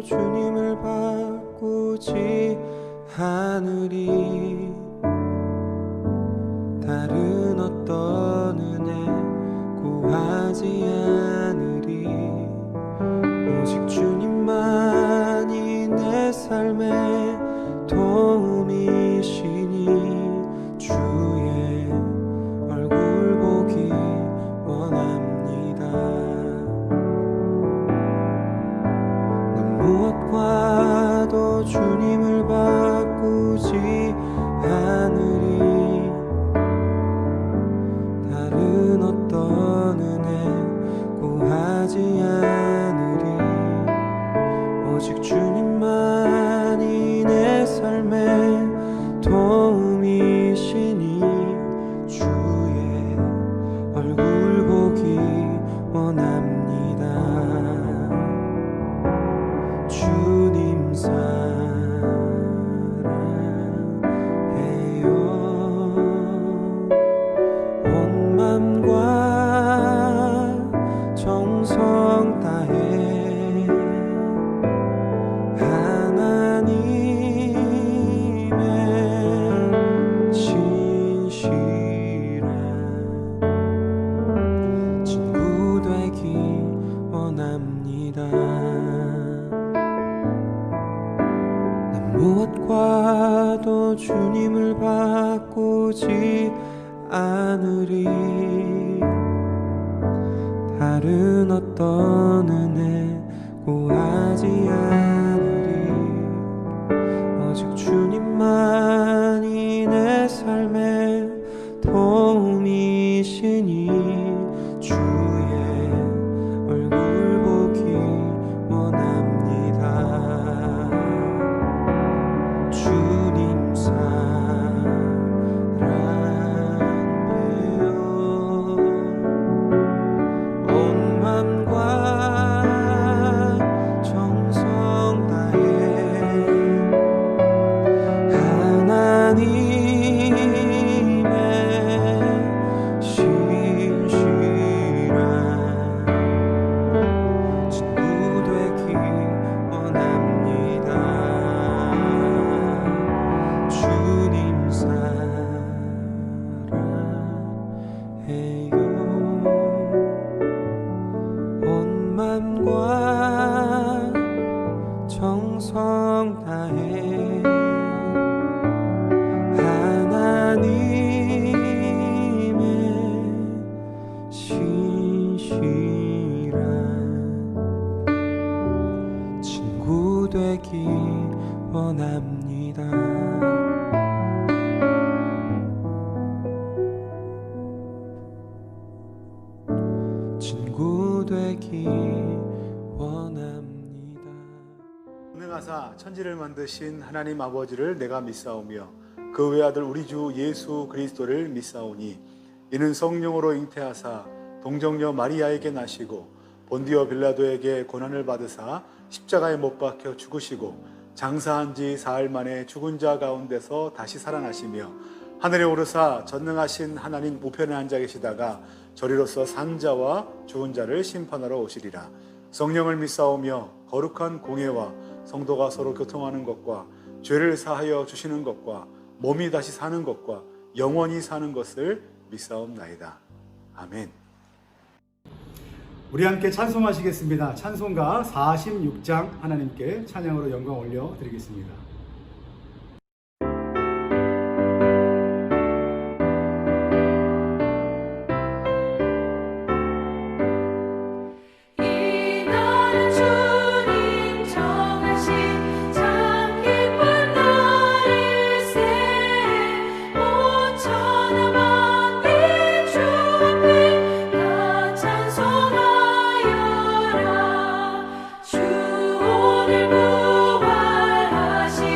주님을 바꾸지 않으리. 다른 어떤 은혜 구하지 않으리. 오직 주님만이 내 삶의 도움이시니 주의 얼굴 보기 원합니다. 난 무엇과도 주님을 바꾸지 않으리. 다른 어떤 은혜 구하지 않으리. 오직 주님만이 내 삶의 도움이시니 주의 얼굴 보기 원합니다. 주님 사랑해요. 온 맘과 정성 다해 무엇과도 주님을 바꾸지 않으리. 다른 어떤 은혜 구하지 않으리. 오직 주님만이 내 삶의 도움이시니 주의 얼굴 보기 원합니다. 주님 사랑해요. 온 맘과 정성 다해 하나님의 신실한 친구 되기 원합니다. 주님 사랑해요. 온 맘과 정성 다해 하나님의 신실한 친구 되기 원합니다. 친구 되기 원합니다. 운행하사 천지를 만드신 하나님 아버지를 내가 믿사오며 그 외아들 우리 주 예수 그리스도를 믿사오니 이는 성령으로 잉태하사 동정녀 마리아에게 나시고 본디오 빌라도에게 고난을 받으사 십자가에 못 박혀 죽으시고 장사한 지 사흘 만에 죽은 자 가운데서 다시 살아나시며 하늘에 오르사 전능하신 하나님 우편에 앉아 계시다가 저리로서 산 자와 죽은 자를 심판하러 오시리라. 성령을 믿사오며 거룩한 공예와 성도가 서로 교통하는 것과 죄를 사하여 주시는 것과 몸이 다시 사는 것과 영원히 사는 것을 믿사옵나이다. 아멘. 우리 함께 찬송하시겠습니다. 찬송가 46장 하나님께 찬양으로 영광 올려드리겠습니다. 주 오늘 부활하신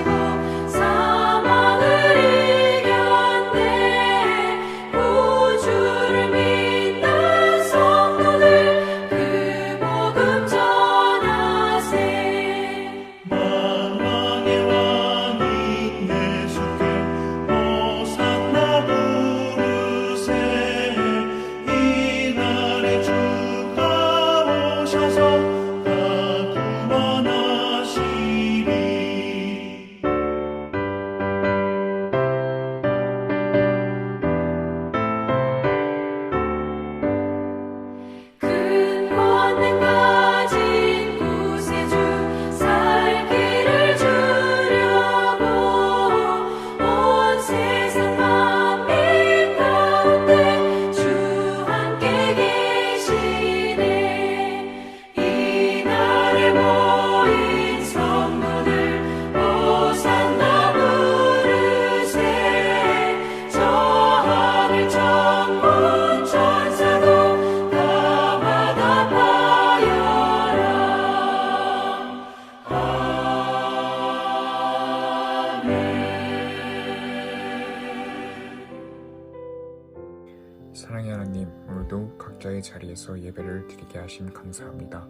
오늘도 각자의 자리에서 예배를 드리게 하심 감사합니다.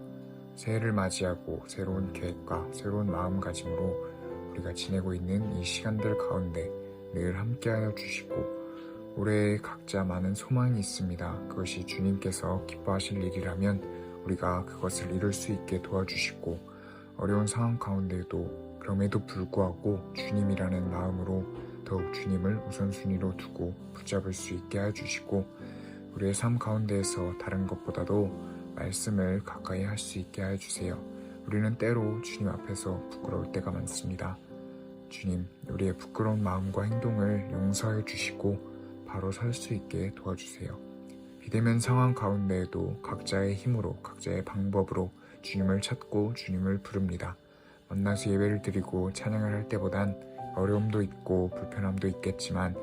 새해를 맞이하고 새로운 계획과 새로운 마음가짐으로 우리가 지내고 있는 이 시간들 가운데 늘 함께하여 주시고 올해 각자 많은 소망이 있습니다. 그것이 주님께서 기뻐하실 일이라면 우리가 그것을 이룰 수 있게 도와주시고 어려운 상황 가운데도 그럼에도 불구하고 주님이라는 마음으로 더욱 주님을 우선순위로 두고 붙잡을 수 있게 해주시고 우리의 삶 가운데에서 다른 것보다도 말씀을 가까이 할 수 있게 해주세요. 우리는 때로 주님 앞에서 부끄러울 때가 많습니다. 주님, 우리의 부끄러운 마음과 행동을 용서해 주시고 바로 설 수 있게 도와주세요. 비대면 상황 가운데에도 각자의 힘으로 각자의 방법으로 주님을 찾고 주님을 부릅니다. 만나서 예배를 드리고 찬양을 할 때보단 어려움도 있고 불편함도 있겠지만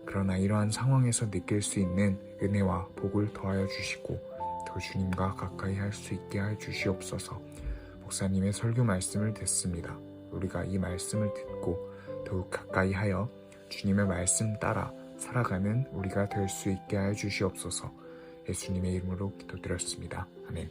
그러나 이러한 상황에서 느낄 수 있는 은혜와 복을 더하여 주시고 더 주님과 가까이 할 수 있게 해 주시옵소서. 목사님의 설교 말씀을 듣습니다. 우리가 이 말씀을 듣고 더욱 가까이 하여 주님의 말씀 따라 살아가는 우리가 될 수 있게 해 주시옵소서. 예수님의 이름으로 기도드렸습니다. 아멘.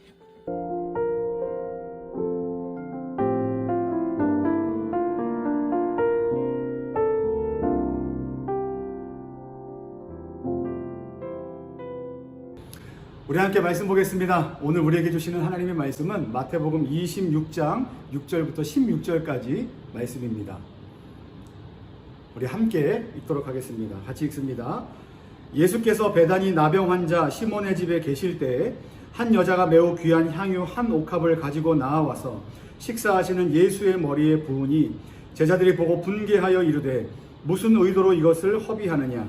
우리 함께 말씀 보겠습니다. 오늘 우리에게 주시는 하나님의 말씀은 마태복음 26장 6절부터 16절까지 말씀입니다. 우리 함께 읽도록 하겠습니다. 같이 읽습니다. 예수께서 베다니 나병 환자 시몬의 집에 계실 때에 한 여자가 매우 귀한 향유 한 옥합을 가지고 나와서 식사하시는 예수의 머리에 부으니 제자들이 보고 분개하여 이르되 무슨 의도로 이것을 허비하느냐,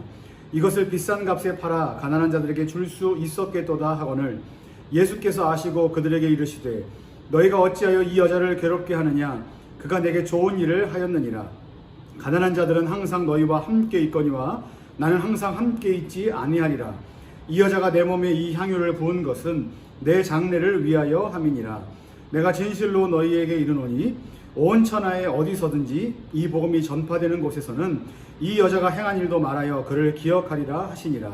이것을 비싼 값에 팔아 가난한 자들에게 줄 수 있었겠도다 하거늘 예수께서 아시고 그들에게 이르시되 너희가 어찌하여 이 여자를 괴롭게 하느냐, 그가 내게 좋은 일을 하였느니라. 가난한 자들은 항상 너희와 함께 있거니와 나는 항상 함께 있지 아니하리라. 이 여자가 내 몸에 이 향유를 부은 것은 내 장례를 위하여 함이니라. 내가 진실로 너희에게 이르노니 온 천하에 어디서든지 이 복음이 전파되는 곳에서는 이 여자가 행한 일도 말하여 그를 기억하리라 하시니라.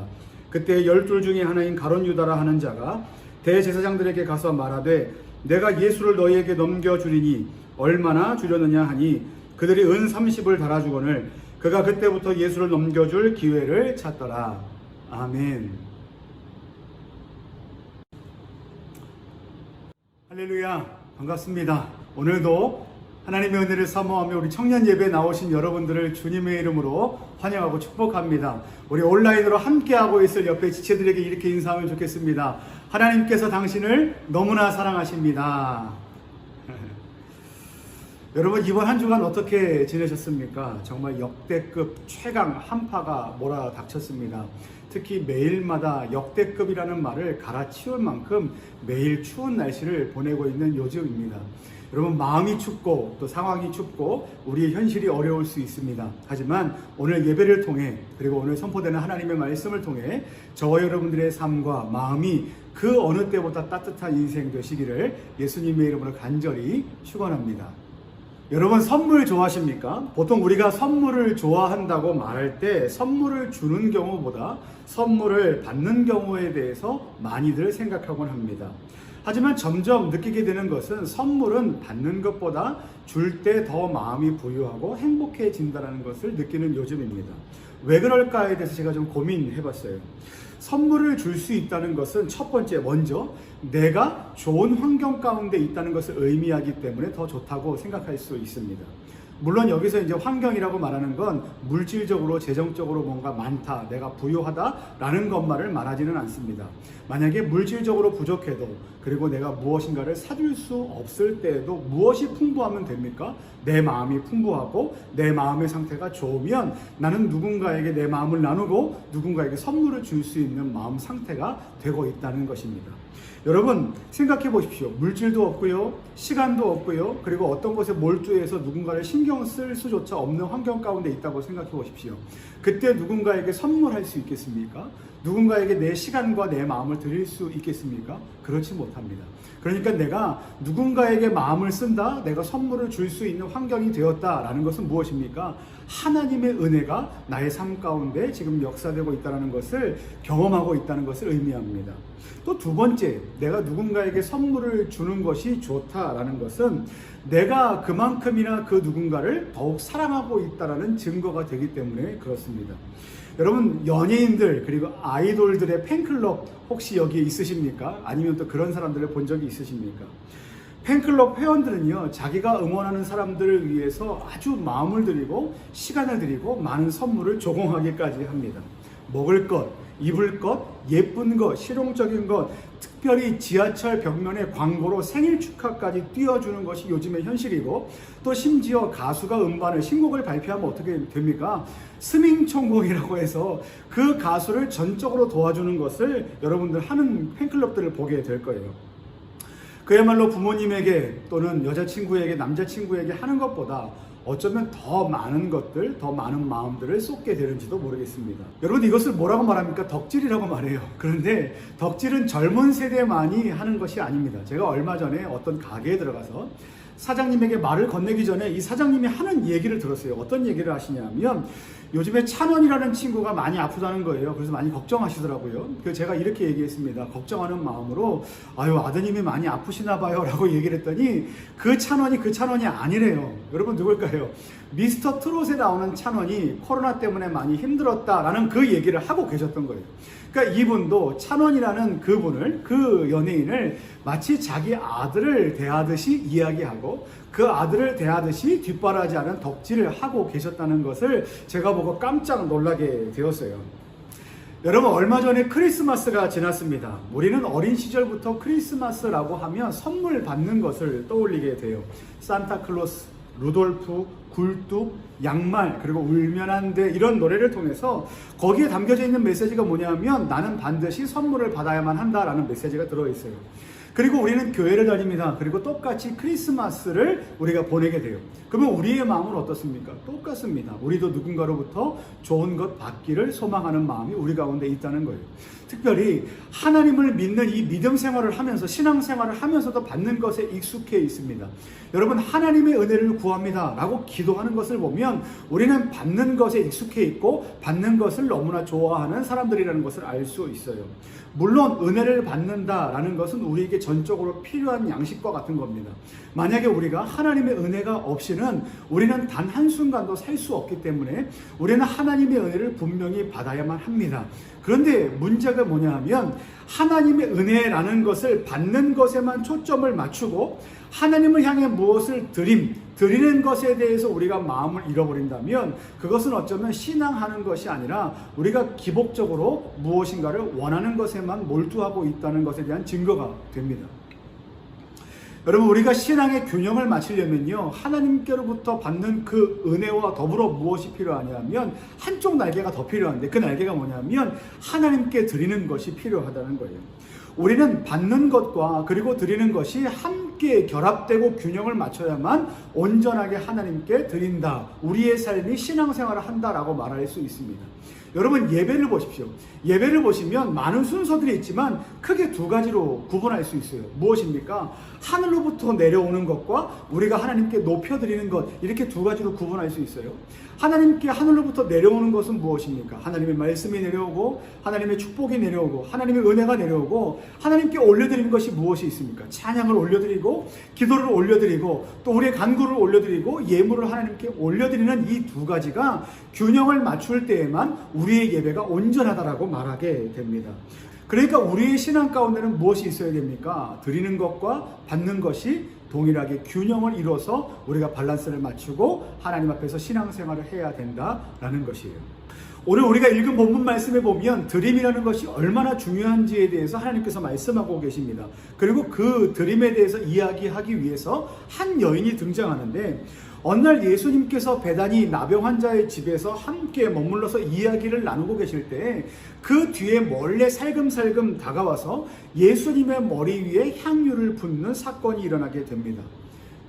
그때 12 중에 하나인 가룟 유다라 하는 자가 대제사장들에게 가서 말하되 내가 예수를 너희에게 넘겨주리니 얼마나 주려느냐 하니 그들이 은 30을 달아주거늘 그가 그때부터 예수를 넘겨줄 기회를 찾더라. 아멘. 할렐루야, 반갑습니다. 오늘도 하나님의 은혜를 사모하며 우리 청년 예배에 나오신 여러분들을 주님의 이름으로 환영하고 축복합니다. 우리 온라인으로 함께하고 있을 옆에 지체들에게 이렇게 인사하면 좋겠습니다. 하나님께서 당신을 너무나 사랑하십니다. 여러분, 이번 한 주간 어떻게 지내셨습니까? 정말 역대급 최강 한파가 몰아닥쳤습니다. 특히 매일마다 역대급이라는 말을 갈아치울 만큼 매일 추운 날씨를 보내고 있는 요즘입니다. 여러분, 마음이 춥고 또 상황이 춥고 우리의 현실이 어려울 수 있습니다. 하지만 오늘 예배를 통해 그리고 오늘 선포되는 하나님의 말씀을 통해 저와 여러분들의 삶과 마음이 그 어느 때보다 따뜻한 인생 되시기를 예수님의 이름으로 간절히 축원합니다. 여러분, 선물 좋아하십니까? 보통 우리가 선물을 좋아한다고 말할 때 선물을 주는 경우보다 선물을 받는 경우에 대해서 많이들 생각하곤 합니다. 하지만 점점 느끼게 되는 것은 선물은 받는 것보다 줄 때 더 마음이 부유하고 행복해진다는 것을 느끼는 요즘입니다. 왜 그럴까에 대해서 제가 좀 고민해봤어요. 선물을 줄 수 있다는 것은 첫 번째, 먼저 내가 좋은 환경 가운데 있다는 것을 의미하기 때문에 더 좋다고 생각할 수 있습니다. 물론 여기서 이제 환경이라고 말하는 건 물질적으로 재정적으로 뭔가 많다, 내가 부유하다라는 것만을 말하지는 않습니다. 만약에 물질적으로 부족해도 그리고 내가 무엇인가를 사줄 수 없을 때에도 무엇이 풍부하면 됩니까? 내 마음이 풍부하고 내 마음의 상태가 좋으면 나는 누군가에게 내 마음을 나누고 누군가에게 선물을 줄 수 있는 마음 상태가 되고 있다는 것입니다. 여러분, 생각해 보십시오. 물질도 없고요, 시간도 없고요, 그리고 어떤 것에 몰두해서 누군가를 신경 신경 쓸 수조차 없는 환경 가운데 있다고 생각해 보십시오. 그때 누군가에게 선물할 수 있겠습니까? 누군가에게 내 시간과 내 마음을 드릴 수 있겠습니까? 그렇지 못합니다. 그러니까 내가 누군가에게 마음을 쓴다, 내가 선물을 줄 수 있는 환경이 되었다라는 것은 무엇입니까? 하나님의 은혜가 나의 삶 가운데 지금 역사되고 있다는 것을 경험하고 있다는 것을 의미합니다. 또 두 번째, 내가 누군가에게 선물을 주는 것이 좋다라는 것은 내가 그만큼이나 그 누군가를 더욱 사랑하고 있다는 증거가 되기 때문에 그렇습니다. 여러분, 연예인들 그리고 아이돌들의 팬클럽 혹시 여기에 있으십니까? 아니면 또 그런 사람들을 본 적이 있으십니까? 팬클럽 회원들은요, 자기가 응원하는 사람들을 위해서 아주 마음을 들이고 시간을 들이고 많은 선물을 조공하기까지 합니다. 먹을 것, 입을 것, 예쁜 것, 실용적인 것, 특별히 지하철 벽면에 광고로 생일 축하까지 띄워주는 것이 요즘의 현실이고, 또 심지어 가수가 음반을 신곡을 발표하면 어떻게 됩니까? 스밍천국이라고 해서 그 가수를 전적으로 도와주는 것을 여러분들 하는 팬클럽들을 보게 될 거예요. 그야말로 부모님에게 또는 여자친구에게, 남자친구에게 하는 것보다 어쩌면 더 많은 것들, 더 많은 마음들을 쏟게 되는지도 모르겠습니다. 여러분, 이것을 뭐라고 말합니까? 덕질이라고 말해요. 그런데 덕질은 젊은 세대만이 하는 것이 아닙니다. 제가 얼마 전에 어떤 가게에 들어가서 사장님에게 말을 건네기 전에 이 사장님이 하는 얘기를 들었어요. 어떤 얘기를 하시냐면, 요즘에 찬원이라는 친구가 많이 아프다는 거예요. 그래서 많이 걱정하시더라고요. 그래서 제가 이렇게 얘기했습니다. 걱정하는 마음으로, 아유, 아드님이 많이 아프시나 봐요 라고 얘기를 했더니 그 찬원이 아니래요. 여러분, 누굴까요? 미스터 트롯에 나오는 찬원이 코로나 때문에 많이 힘들었다라는 그 얘기를 하고 계셨던 거예요. 그러니까 이분도 찬원이라는 그분을, 그 연예인을 마치 자기 아들을 대하듯이 이야기하고 그 아들을 대하듯이 뒷바라지하는 덕질을 하고 계셨다는 것을 제가 보고 깜짝 놀라게 되었어요. 여러분, 얼마 전에 크리스마스가 지났습니다. 우리는 어린 시절부터 크리스마스라고 하면 선물 받는 것을 떠올리게 돼요. 산타클로스, 루돌프, 굴뚝, 양말, 그리고 울면 안 돼, 이런 노래를 통해서 거기에 담겨져 있는 메시지가 뭐냐면 나는 반드시 선물을 받아야만 한다라는 메시지가 들어있어요. 그리고 우리는 교회를 다닙니다. 그리고 똑같이 크리스마스를 우리가 보내게 돼요. 그러면 우리의 마음은 어떻습니까? 똑같습니다. 우리도 누군가로부터 좋은 것 받기를 소망하는 마음이 우리 가운데 있다는 거예요. 특별히 하나님을 믿는 이 믿음 생활을 하면서, 신앙 생활을 하면서도 받는 것에 익숙해 있습니다. 여러분, 하나님의 은혜를 구합니다 라고 기도하는 것을 보면 우리는 받는 것에 익숙해 있고 받는 것을 너무나 좋아하는 사람들이라는 것을 알 수 있어요. 물론 은혜를 받는다라는 것은 우리에게 전적으로 필요한 양식과 같은 겁니다. 만약에 우리가 하나님의 은혜가 없이는 우리는 단 한순간도 살 수 없기 때문에 우리는 하나님의 은혜를 분명히 받아야만 합니다. 그런데 문제가 뭐냐 하면 하나님의 은혜라는 것을 받는 것에만 초점을 맞추고 하나님을 향해 무엇을 드리는 것에 대해서 우리가 마음을 잃어버린다면 그것은 어쩌면 신앙하는 것이 아니라 우리가 기복적으로 무엇인가를 원하는 것에만 몰두하고 있다는 것에 대한 증거가 됩니다. 여러분, 우리가 신앙의 균형을 맞추려면요, 하나님께로부터 받는 그 은혜와 더불어 무엇이 필요하냐면 한쪽 날개가 더 필요한데 그 날개가 뭐냐면 하나님께 드리는 것이 필요하다는 거예요. 우리는 받는 것과 그리고 드리는 것이 함께 결합되고 균형을 맞춰야만 온전하게 하나님께 드린다, 우리의 삶이 신앙생활을 한다라고 말할 수 있습니다. 여러분, 예배를 보십시오. 예배를 보시면 많은 순서들이 있지만 크게 두 가지로 구분할 수 있어요. 무엇입니까? 하늘로부터 내려오는 것과 우리가 하나님께 높여드리는 것, 이렇게 두 가지로 구분할 수 있어요. 하나님께 하늘로부터 내려오는 것은 무엇입니까? 하나님의 말씀이 내려오고 하나님의 축복이 내려오고 하나님의 은혜가 내려오고 하나님께 올려드리는 것이 무엇이 있습니까? 찬양을 올려드리고 기도를 올려드리고 또 우리의 간구를 올려드리고 예물을 하나님께 올려드리는 이 두 가지가 균형을 맞출 때에만 우리의 예배가 온전하다라고 말하게 됩니다. 그러니까 우리의 신앙 가운데는 무엇이 있어야 됩니까? 드리는 것과 받는 것이 동일하게 균형을 이뤄서 우리가 밸런스를 맞추고 하나님 앞에서 신앙생활을 해야 된다라는 것이에요. 오늘 우리가 읽은 본문 말씀에 보면 드림이라는 것이 얼마나 중요한지에 대해서 하나님께서 말씀하고 계십니다. 그리고 그 드림에 대해서 이야기하기 위해서 한 여인이 등장하는데, 어느 날 예수님께서 베다니 나병 환자의 집에서 함께 머물러서 이야기를 나누고 계실 때 그 뒤에 몰래 살금살금 다가와서 예수님의 머리 위에 향유를 붓는 사건이 일어나게 됩니다.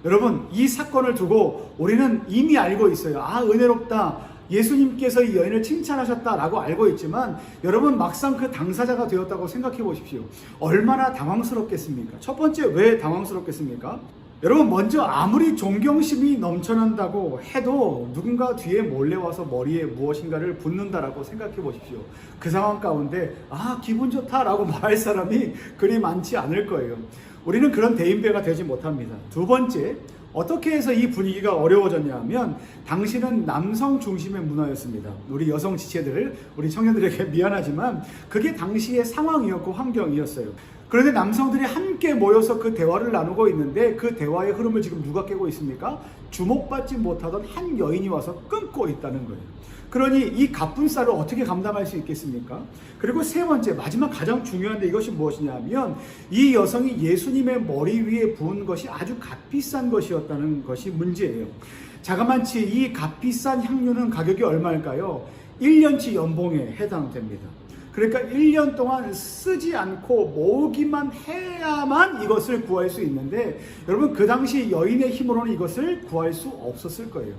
여러분, 이 사건을 두고 우리는 이미 알고 있어요. 아, 은혜롭다. 예수님께서 이 여인을 칭찬하셨다라고 알고 있지만 여러분, 막상 그 당사자가 되었다고 생각해 보십시오. 얼마나 당황스럽겠습니까? 첫 번째, 왜 당황스럽겠습니까? 여러분, 먼저 아무리 존경심이 넘쳐난다고 해도 누군가 뒤에 몰래 와서 머리에 무엇인가를 붓는다라고 생각해 보십시오. 그 상황 가운데 아, 기분 좋다라고 말할 사람이 그리 많지 않을 거예요. 우리는 그런 대인배가 되지 못합니다. 두 번째, 어떻게 해서 이 분위기가 어려워졌냐 하면 당시는 남성 중심의 문화였습니다. 우리 여성 지체들, 우리 청년들에게 미안하지만 그게 당시의 상황이었고 환경이었어요. 그런데 남성들이 함께 모여서 그 대화를 나누고 있는데 그 대화의 흐름을 지금 누가 깨고 있습니까? 주목받지 못하던 한 여인이 와서 끊고 있다는 거예요. 그러니 이 갑분싸를 어떻게 감당할 수 있겠습니까? 그리고 세 번째, 마지막 가장 중요한데 이것이 무엇이냐 하면 이 여성이 예수님의 머리 위에 부은 것이 아주 값비싼 것이었다는 것이 문제예요. 자그마치 이 값비싼 향유는 가격이 얼마일까요? 1년치 연봉에 해당됩니다. 그러니까 1년 동안 쓰지 않고 모으기만 해야만 이것을 구할 수 있는데 여러분, 그 당시 여인의 힘으로는 이것을 구할 수 없었을 거예요.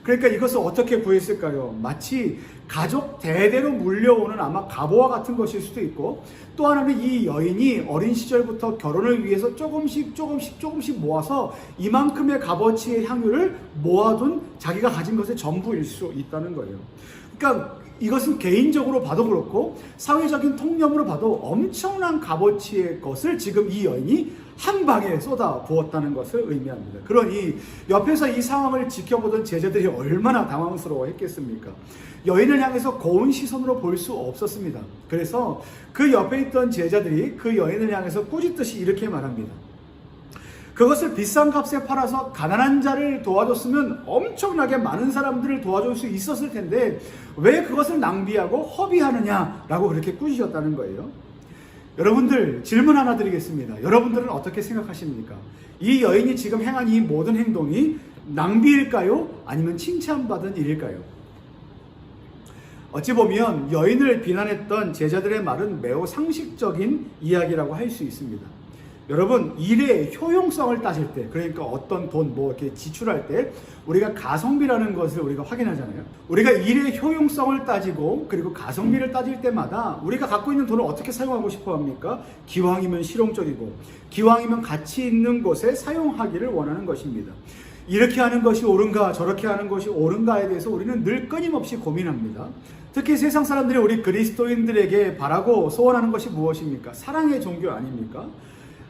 그러니까 이것을 어떻게 구했을까요? 마치 가족 대대로 물려오는 아마 갑오와 같은 것일 수도 있고, 또 하나는 이 여인이 어린 시절부터 결혼을 위해서 조금씩 모아서 이만큼의 값어치의 향유를 모아둔 자기가 가진 것의 전부일 수 있다는 거예요. 그러니까 이것은 개인적으로 봐도 그렇고 사회적인 통념으로 봐도 엄청난 값어치의 것을 지금 이 여인이 한 방에 쏟아 부었다는 것을 의미합니다. 그러니 옆에서 이 상황을 지켜보던 제자들이 얼마나 당황스러워했겠습니까? 여인을 향해서 고운 시선으로 볼 수 없었습니다. 그래서 그 옆에 있던 제자들이 그 여인을 향해서 꾸짖듯이 이렇게 말합니다. 그것을 비싼 값에 팔아서 가난한 자를 도와줬으면 엄청나게 많은 사람들을 도와줄 수 있었을 텐데 왜 그것을 낭비하고 허비하느냐라고 그렇게 꾸짖었다는 거예요. 여러분들, 질문 하나 드리겠습니다. 여러분들은 어떻게 생각하십니까? 이 여인이 지금 행한 이 모든 행동이 낭비일까요? 아니면 칭찬받은 일일까요? 어찌 보면 여인을 비난했던 제자들의 말은 매우 상식적인 이야기라고 할 수 있습니다. 여러분, 일의 효용성을 따질 때, 그러니까 어떤 돈 이렇게 지출할 때 우리가 가성비라는 것을 우리가 확인하잖아요. 우리가 일의 효용성을 따지고 그리고 가성비를 따질 때마다 우리가 갖고 있는 돈을 어떻게 사용하고 싶어 합니까? 기왕이면 실용적이고 기왕이면 가치 있는 곳에 사용하기를 원하는 것입니다. 이렇게 하는 것이 옳은가 저렇게 하는 것이 옳은가에 대해서 우리는 늘 끊임없이 고민합니다. 특히 세상 사람들이 우리 그리스도인들에게 바라고 소원하는 것이 무엇입니까? 사랑의 종교 아닙니까?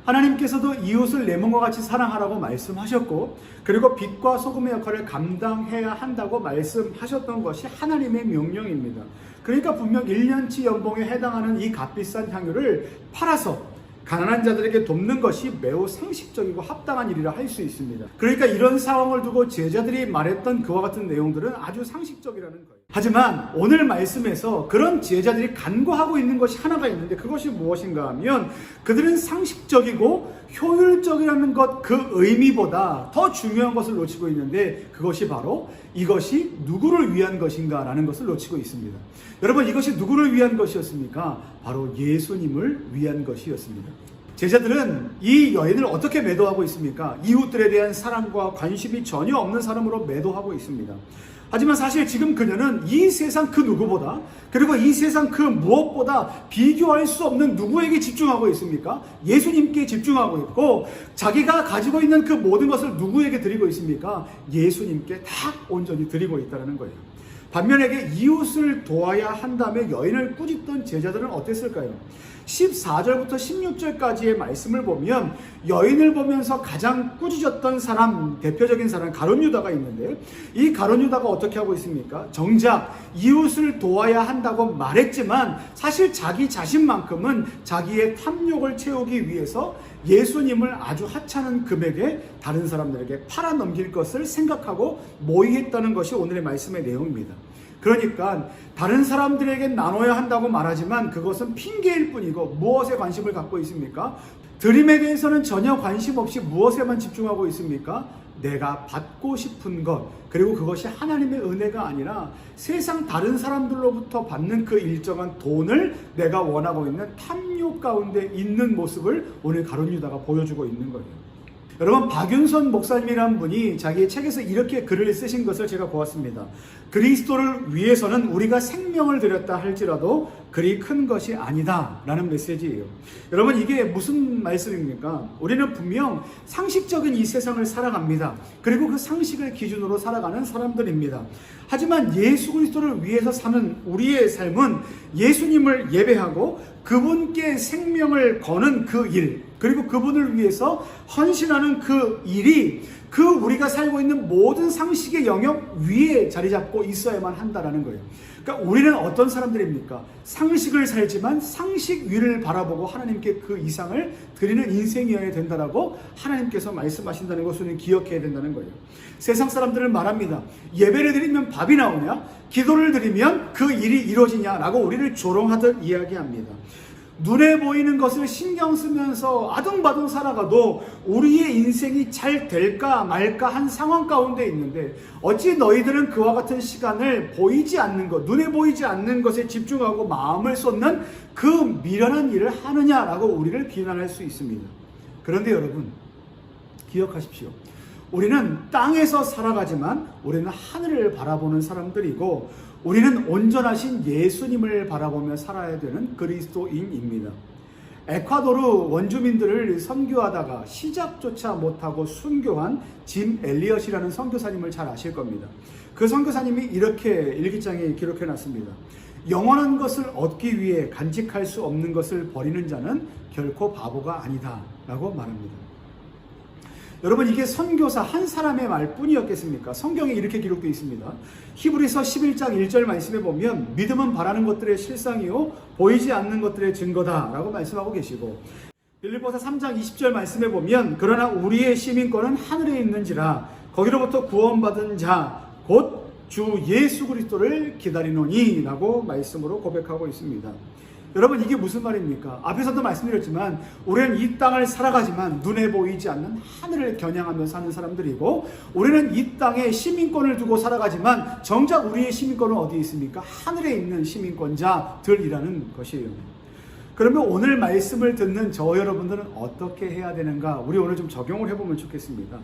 하나님께서도 이웃을 내 몸과 같이 사랑하라고 말씀하셨고, 그리고 빛과 소금의 역할을 감당해야 한다고 말씀하셨던 것이 하나님의 명령입니다. 그러니까 분명 1년치 연봉에 해당하는 이 값비싼 향유를 팔아서 가난한 자들에게 돕는 것이 매우 상식적이고 합당한 일이라 할 수 있습니다. 그러니까 이런 상황을 두고 제자들이 말했던 그와 같은 내용들은 아주 상식적이라는 거예요. 하지만 오늘 말씀에서 그런 제자들이 간과하고 있는 것이 하나가 있는데 그것이 무엇인가 하면 그들은 상식적이고 효율적이라는 것, 그 의미보다 더 중요한 것을 놓치고 있는데 그것이 바로 이것이 누구를 위한 것인가 라는 것을 놓치고 있습니다. 여러분, 이것이 누구를 위한 것이었습니까? 바로 예수님을 위한 것이었습니다. 제자들은 이 여인을 어떻게 매도하고 있습니까? 이웃들에 대한 사랑과 관심이 전혀 없는 사람으로 매도하고 있습니다. 하지만 사실 지금 그녀는 이 세상 그 누구보다, 그리고 이 세상 그 무엇보다 비교할 수 없는 누구에게 집중하고 있습니까? 예수님께 집중하고 있고, 자기가 가지고 있는 그 모든 것을 누구에게 드리고 있습니까? 예수님께 다 온전히 드리고 있다는 거예요. 반면에 이웃을 도와야 한다며 여인을 꾸짖던 제자들은 어땠을까요? 14절부터 16절까지의 말씀을 보면 여인을 보면서 가장 꾸짖었던 사람, 대표적인 사람 가룟 유다가 있는데, 이 가룟 유다가 어떻게 하고 있습니까? 정작 이웃을 도와야 한다고 말했지만 사실 자기 자신만큼은 자기의 탐욕을 채우기 위해서 예수님을 아주 하찮은 금액에 다른 사람들에게 팔아넘길 것을 생각하고 모의했다는 것이 오늘의 말씀의 내용입니다. 그러니까 다른 사람들에게 나눠야 한다고 말하지만 그것은 핑계일 뿐이고 무엇에 관심을 갖고 있습니까? 드림에 대해서는 전혀 관심 없이 무엇에만 집중하고 있습니까? 내가 받고 싶은 것, 그리고 그것이 하나님의 은혜가 아니라 세상 다른 사람들로부터 받는 그 일정한 돈을 내가 원하고 있는 탐욕 가운데 있는 모습을 오늘 가룟 유다가 보여주고 있는 거예요. 여러분, 박윤선 목사님이란 분이 자기의 책에서 이렇게 글을 쓰신 것을 제가 보았습니다. 그리스도를 위해서는 우리가 생명을 들였다 할지라도 그리 큰 것이 아니다 라는 메시지예요. 여러분, 이게 무슨 말씀입니까? 우리는 분명 상식적인 이 세상을 살아갑니다. 그리고 그 상식을 기준으로 살아가는 사람들입니다. 하지만 예수 그리스도를 위해서 사는 우리의 삶은 예수님을 예배하고 그분께 생명을 거는 그 일, 그리고 그분을 위해서 헌신하는 그 일이 그 우리가 살고 있는 모든 상식의 영역 위에 자리 잡고 있어야만 한다라는 거예요. 그러니까 우리는 어떤 사람들입니까? 상식을 살지만 상식 위를 바라보고 하나님께 그 이상을 드리는 인생이어야 된다라고 하나님께서 말씀하신다는 것을 우리는 기억해야 된다는 거예요. 세상 사람들은 말합니다. 예배를 드리면 밥이 나오냐? 기도를 드리면 그 일이 이루어지냐라고 우리를 조롱하듯 이야기합니다. 눈에 보이는 것을 신경 쓰면서 아둥바둥 살아가도 우리의 인생이 잘 될까 말까 한 상황 가운데 있는데, 어찌 너희들은 그와 같은 시간을 보이지 않는 것, 눈에 보이지 않는 것에 집중하고 마음을 쏟는 그 미련한 일을 하느냐라고 우리를 비난할 수 있습니다. 그런데 여러분, 기억하십시오. 우리는 땅에서 살아가지만 우리는 하늘을 바라보는 사람들이고, 우리는 온전하신 예수님을 바라보며 살아야 되는 그리스도인입니다. 에콰도르 원주민들을 선교하다가 시작조차 못하고 순교한 짐 엘리엇이라는 선교사님을 잘 아실 겁니다. 그 선교사님이 이렇게 일기장에 기록해 놨습니다. 영원한 것을 얻기 위해 간직할 수 없는 것을 버리는 자는 결코 바보가 아니다 라고 말합니다. 여러분, 이게 선교사 한 사람의 말뿐이었겠습니까? 성경에 이렇게 기록되어 있습니다. 히브리서 11장 1절 말씀에 보면 믿음은 바라는 것들의 실상이요 보이지 않는 것들의 증거다 라고 말씀하고 계시고, 빌립보서 3장 20절 말씀에 보면 그러나 우리의 시민권은 하늘에 있는지라 거기로부터 구원받은 자 곧 주 예수 그리스도를 기다리노니 라고 말씀으로 고백하고 있습니다. 여러분, 이게 무슨 말입니까? 앞에서도 말씀드렸지만 우리는 이 땅을 살아가지만 눈에 보이지 않는 하늘을 겨냥하며 사는 사람들이고, 우리는 이 땅에 시민권을 두고 살아가지만 정작 우리의 시민권은 어디에 있습니까? 하늘에 있는 시민권자들이라는 것이에요. 그러면 오늘 말씀을 듣는 저 여러분들은 어떻게 해야 되는가? 우리 오늘 좀 적용을 해보면 좋겠습니다.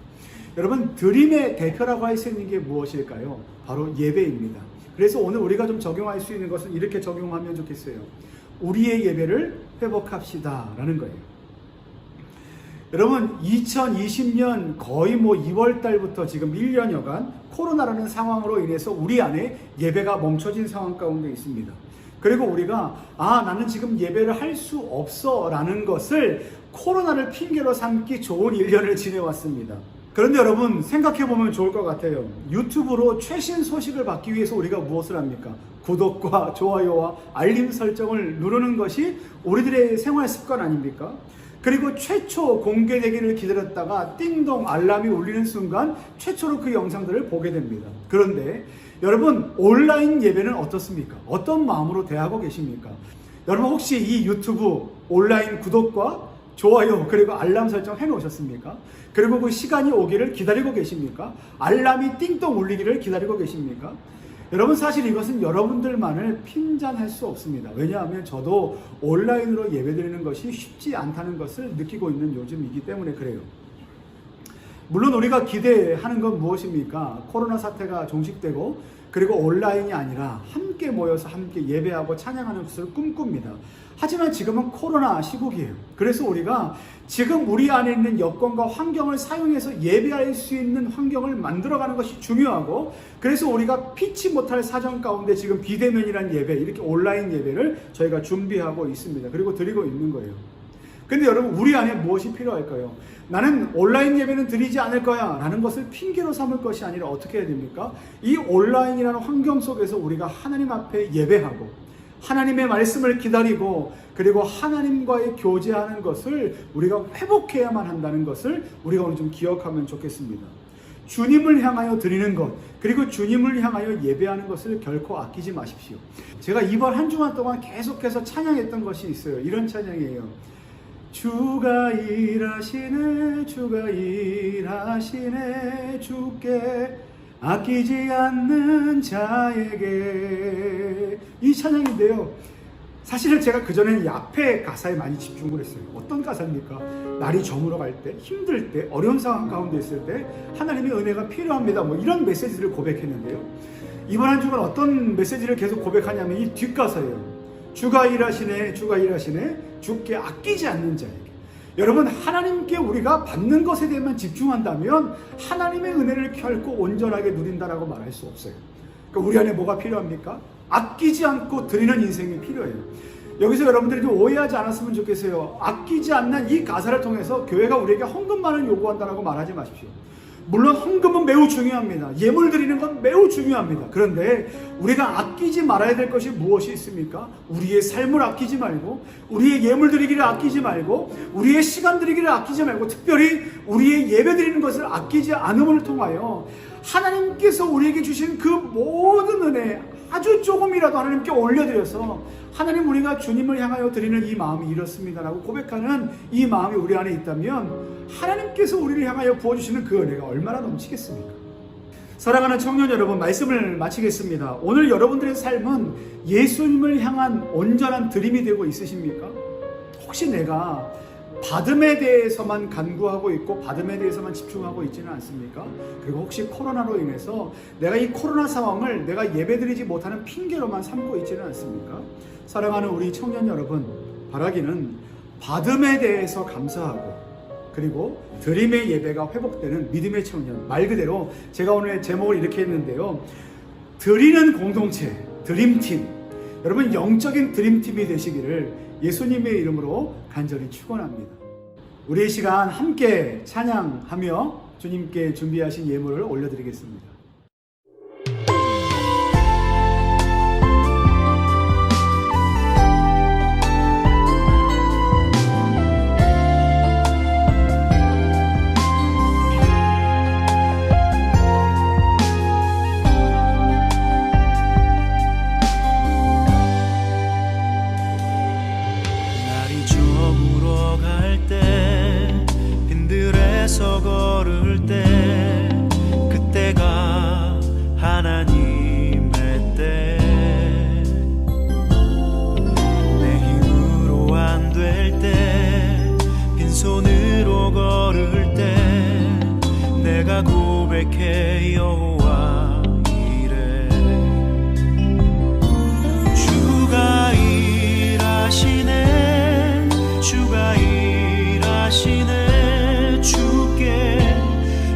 여러분, 드림의 대표라고 할 수 있는 게 무엇일까요? 바로 예배입니다. 그래서 오늘 우리가 좀 적용할 수 있는 것은 이렇게 적용하면 좋겠어요. 우리의 예배를 회복합시다 라는 거예요. 여러분, 2020년 거의 2월 달부터 지금 1년여간 코로나라는 상황으로 인해서 우리 안에 예배가 멈춰진 상황 가운데 있습니다. 그리고 우리가 나는 지금 예배를 할 수 없어 라는 것을 코로나를 핑계로 삼기 좋은 1년을 지내왔습니다. 그런데 여러분, 생각해보면 좋을 것 같아요. 유튜브로 최신 소식을 받기 위해서 우리가 무엇을 합니까? 구독과 좋아요와 알림 설정을 누르는 것이 우리들의 생활 습관 아닙니까? 그리고 최초 공개되기를 기다렸다가 띵동 알람이 울리는 순간 최초로 그 영상들을 보게 됩니다. 그런데 여러분, 온라인 예배는 어떻습니까? 어떤 마음으로 대하고 계십니까? 여러분, 혹시 이 유튜브 온라인 구독과 좋아요 그리고 알람 설정 해놓으셨습니까? 그리고 그 시간이 오기를 기다리고 계십니까? 알람이 띵동 울리기를 기다리고 계십니까? 여러분, 사실 이것은 여러분들만을 핀잔할 수 없습니다. 왜냐하면 저도 온라인으로 예배드리는 것이 쉽지 않다는 것을 느끼고 있는 요즘이기 때문에 그래요. 물론 우리가 기대하는 건 무엇입니까? 코로나 사태가 종식되고 그리고 온라인이 아니라 함께 모여서 함께 예배하고 찬양하는 것을 꿈꿉니다. 하지만 지금은 코로나 시국이에요. 그래서 우리가 지금 우리 안에 있는 여건과 환경을 사용해서 예배할 수 있는 환경을 만들어가는 것이 중요하고, 그래서 우리가 피치 못할 사정 가운데 지금 비대면이란 예배, 이렇게 온라인 예배를 저희가 준비하고 있습니다. 그리고 드리고 있는 거예요. 근데 여러분, 우리 안에 무엇이 필요할까요? 나는 온라인 예배는 드리지 않을 거야 라는 것을 핑계로 삼을 것이 아니라 어떻게 해야 됩니까? 이 온라인이라는 환경 속에서 우리가 하나님 앞에 예배하고 하나님의 말씀을 기다리고 그리고 하나님과의 교제하는 것을 우리가 회복해야만 한다는 것을 우리가 오늘 좀 기억하면 좋겠습니다. 주님을 향하여 드리는 것, 그리고 주님을 향하여 예배하는 것을 결코 아끼지 마십시오. 제가 이번 한 주간 동안 계속해서 찬양했던 것이 있어요. 이런 찬양이에요. 주가 일하시네, 주가 일하시네, 주께 아끼지 않는 자에게. 이 찬양인데요, 사실은 제가 그전에는 이 앞에 가사에 많이 집중을 했어요. 어떤 가사입니까? 날이 저물어 갈 때, 힘들 때, 어려운 상황 가운데 있을 때 하나님의 은혜가 필요합니다. 뭐 이런 메시지를 고백했는데요. 이번 한 주간 어떤 메시지를 계속 고백하냐면 이 뒷가사예요. 주가 일하시네, 주가 일하시네, 주께 아끼지 않는 자에게. 여러분, 하나님께 우리가 받는 것에 대해만 집중한다면 하나님의 은혜를 결코 온전하게 누린다라고 말할 수 없어요. 그러니까 우리 안에 뭐가 필요합니까? 아끼지 않고 드리는 인생이 필요해요. 여기서 여러분들이 좀 오해하지 않았으면 좋겠어요. 아끼지 않는 이 가사를 통해서 교회가 우리에게 헌금만을 요구한다라고 말하지 마십시오. 물론 헌금은 매우 중요합니다. 예물 드리는 건 매우 중요합니다. 그런데 우리가 아끼지 말아야 될 것이 무엇이 있습니까? 우리의 삶을 아끼지 말고, 우리의 예물 드리기를 아끼지 말고, 우리의 시간 드리기를 아끼지 말고, 특별히 우리의 예배 드리는 것을 아끼지 않음을 통하여 하나님께서 우리에게 주신 그 모든 은혜 아주 조금이라도 하나님께 올려드려서 하나님, 우리가 주님을 향하여 드리는 이 마음이 이렇습니다라고 고백하는 이 마음이 우리 안에 있다면 하나님께서 우리를 향하여 부어주시는 그 은혜가 얼마나 넘치겠습니까? 사랑하는 청년 여러분, 말씀을 마치겠습니다. 오늘 여러분들의 삶은 예수님을 향한 온전한 드림이 되고 있으십니까? 혹시 내가 받음에 대해서만 간구하고 있고 받음에 대해서만 집중하고 있지는 않습니까? 그리고 혹시 코로나로 인해서 내가 이 코로나 상황을 내가 예배드리지 못하는 핑계로만 삼고 있지는 않습니까? 사랑하는 우리 청년 여러분, 바라기는 받음에 대해서 감사하고 그리고 드림의 예배가 회복되는 믿음의 청년, 말 그대로 제가 오늘 제목을 이렇게 했는데요, 드리는 공동체, 드림팀, 여러분 영적인 드림팀이 되시기를 예수님의 이름으로 간절히 축원합니다. 우리 이 시간 함께 찬양하며 주님께 준비하신 예물을 올려드리겠습니다. 걸을 때 그때가 하나님의 때, 내 힘으로 안 될 때, 빈손으로 걸을 때 내가 고백해 여호와 이래. 주가 일하시네, 주가 일하시네, 주께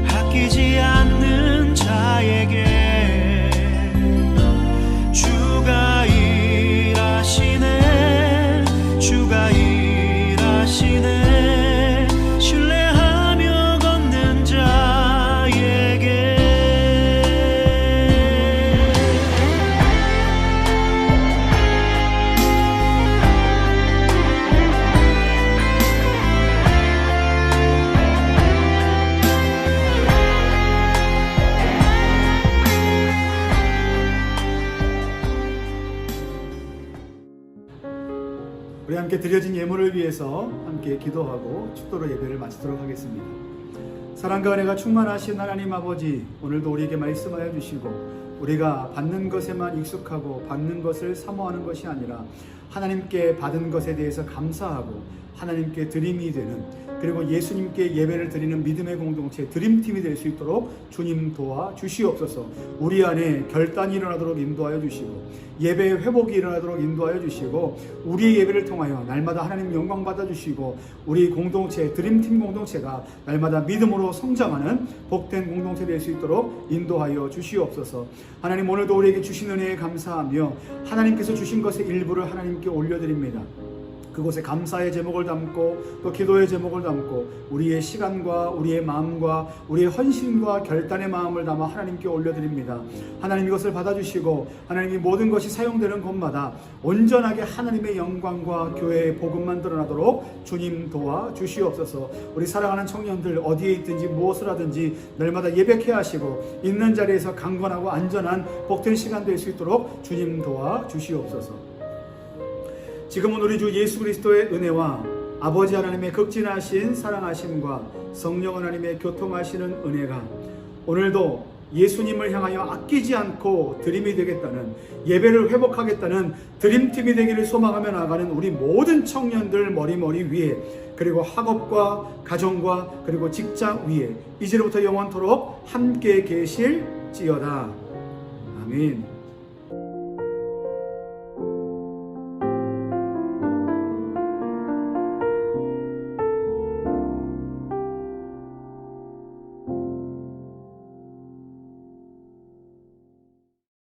아끼지 않는 자에게. 주가 일하시네, 주가 일하시네, 신뢰하며 걷는 자에게. 우리 함께 드려진 예물을 위해서 함께 기도하고 축도로 예배를 마치도록 하겠습니다. 사랑과 은혜가 충만하신 하나님 아버지, 오늘도 우리에게 말씀하여 주시고 우리가 받는 것에만 익숙하고 받는 것을 사모하는 것이 아니라 하나님께 받은 것에 대해서 감사하고 하나님께 드림이 되는, 그리고 예수님께 예배를 드리는 믿음의 공동체 드림팀이 될 수 있도록 주님 도와 주시옵소서. 우리 안에 결단이 일어나도록 인도하여 주시고 예배의 회복이 일어나도록 인도하여 주시고 우리의 예배를 통하여 날마다 하나님 영광 받아주시고 우리 공동체 드림팀 공동체가 날마다 믿음으로 성장하는 복된 공동체 될 수 있도록 인도하여 주시옵소서. 하나님, 오늘도 우리에게 주신 은혜에 감사하며 하나님께서 주신 것의 일부를 하나님께 올려드립니다. 그곳에 감사의 제목을 담고 또 기도의 제목을 담고 우리의 시간과 우리의 마음과 우리의 헌신과 결단의 마음을 담아 하나님께 올려드립니다. 하나님, 이것을 받아주시고 하나님이 모든 것이 사용되는 곳마다 온전하게 하나님의 영광과 교회의 복음만 드러나도록 주님 도와 주시옵소서. 우리 사랑하는 청년들 어디에 있든지 무엇을 하든지 날마다 예배케 하시고 있는 자리에서 강건하고 안전한 복된 시간 될 수 있도록 주님 도와 주시옵소서. 지금은 우리 주 예수 그리스도의 은혜와 아버지 하나님의 극진하신 사랑하심과 성령 하나님의 교통하시는 은혜가 오늘도 예수님을 향하여 아끼지 않고 드림이 되겠다는, 예배를 회복하겠다는 드림팀이 되기를 소망하며 나아가는 우리 모든 청년들 머리 위에, 그리고 학업과 가정과 그리고 직장 위에 이제로부터 영원토록 함께 계실지어다. 아멘.